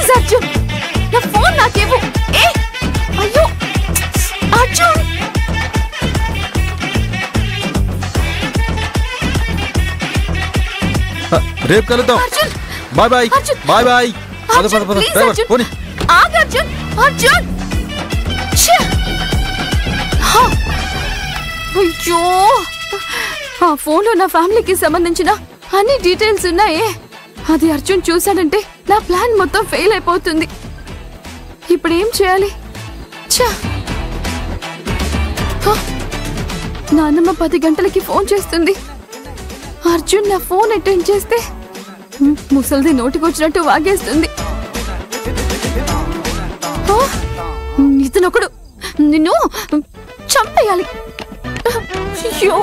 Please Arjun, నా phone నాకేవు. అయ్యో అర్జున్. రేపు కలుద్దాం. Bye bye. Bye bye. Arjun Arjun. అయ్యో, ఆ ఫోన్లో నా ఫ్యామిలీకి సంబంధించిన అన్ని డీటెయిల్స్ ఉన్నాయే. అది అర్జున్ చూశాడంటే నా ప్లాన్ మొత్తం ఫెయిల్ అయిపోతుంది. ఇప్పుడు ఏం చేయాలి? నాన్నమ్మ 10 గంటలకి ఫోన్ చేస్తుంది. అర్జున్ నా ఫోన్ అటెండ్ చేస్తే ముసలిది నోటికొచ్చినట్టు వాగేస్తుంది. ఇతనొకడు, నిన్ను చంపేయాలి. అయ్యో,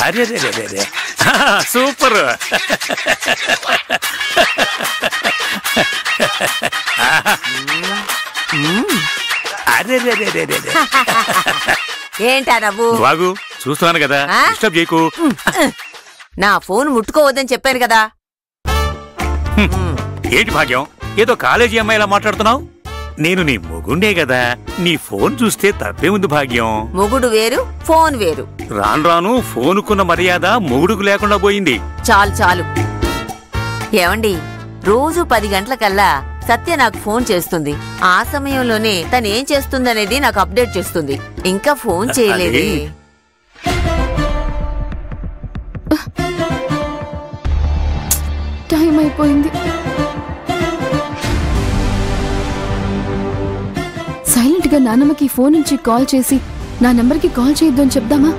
అరే రే రే రే, సూపర్. అరే రే రే రే రే. ఏంటా నవ్వు? బాగు చూస్తున్నాను కదా, డిస్టర్బ్ చేయకు. నా ఫోన్ ముట్టుకోవద్దని చెప్పాను కదా. ఏంటి భాగ్యం, ఏదో కాలేజీ అమ్మాయిలా మాట్లాడుతున్నావు? నేను నీ మొగుండే కదా, నీ ఫోన్ చూస్తే తప్పే ఉంది భాగ్యం. మొగుడు వేరు, ఫోన్ వేరు. రాను రాను ఫోనుకున్న మర్యాద మొగుడుకు లేకుండా పోయింది. చాలు చాలు. ఏమండి, రోజు 10 గంటలకల్లా సత్య నాకు ఫోన్ చేస్తుంది. ఆ సమయంలోనే తనేం చేస్తుందనేది నాకు అప్డేట్ చేస్తుంది. ఇంకా ఫోన్ చేయలేదే. టైం అయిపోయింది. సైలెంట్ గా నాన్నమ్మకి ఫోన్ నుంచి కాల్ చేసి నా నంబర్కి కాల్ చేయొద్దు అని చెప్దామా?